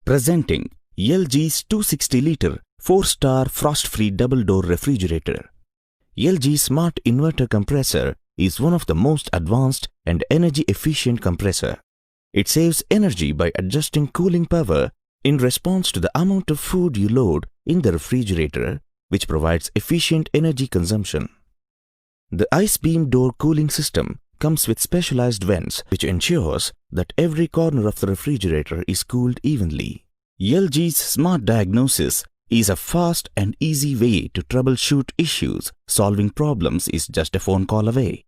Presenting LG's 260-liter 4-star frost-free double-door refrigerator. LG Smart Inverter Compressor is one of the most advanced and energy-efficient compressor. It saves energy by adjusting cooling power in response to the amount of food you load in the refrigerator, which provides efficient energy consumption. The ice beam door cooling system comes with specialized vents which ensures that every corner of the refrigerator is cooled evenly. LG's Smart Diagnosis is a fast and easy way to troubleshoot issues. Solving problems is just a phone call away.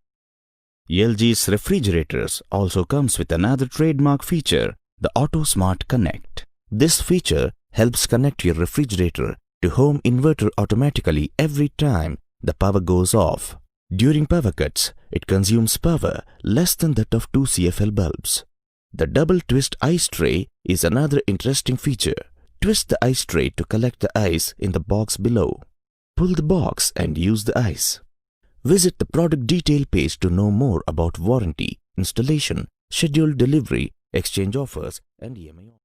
LG's refrigerators also comes with another trademark feature, the Auto Smart Connect. This feature helps connect your refrigerator to home inverter automatically every time the power goes off. During power cuts, it consumes power less than that of 2 CFL bulbs. The double twist ice tray is another interesting feature. Twist the ice tray to collect the ice in the box below. Pull the box and use the ice. Visit the product detail page to know more about warranty, installation, scheduled delivery, exchange offers, and EMI.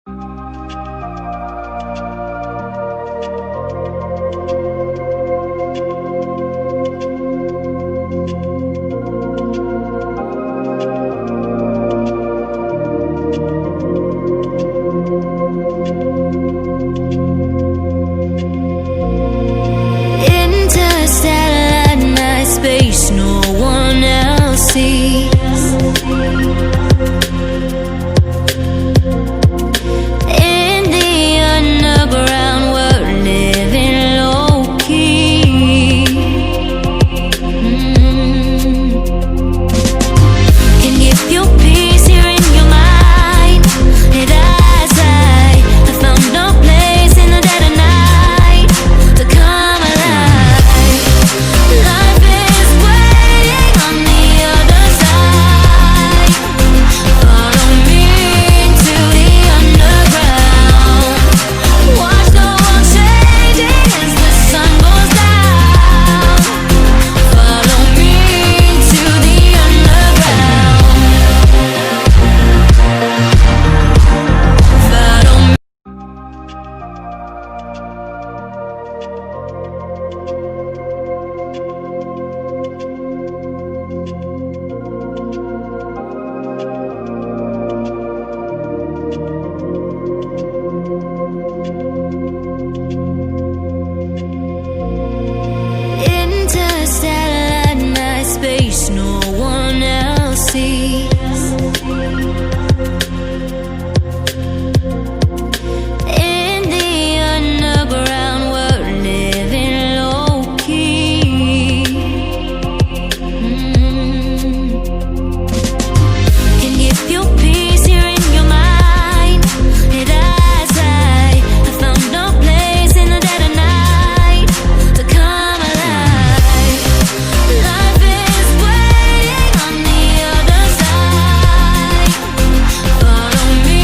No one else sees. In the underground, we're living low key. Can give you peace here in your mind. And as I have found no place in the dead of night to come alive. Life is waiting on the other side. Follow me into the underground. Watch the world changing as the sun goes down. Follow me into the underground. Follow me. Interstellar night space, no one else sees. In the underground, we're living low key. Can give you peace here in your mind. And as I have found no place in the dead of night to come alive. Life is waiting on the other side. Follow me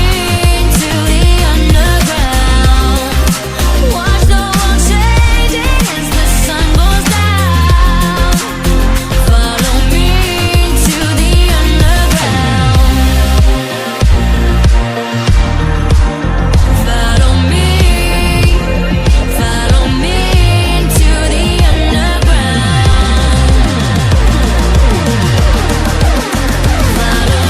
into the underground. Watch the world changing as the sun goes down. Follow me into the underground. Follow me into the underground. Follow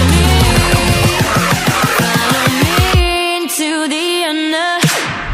me into the underground.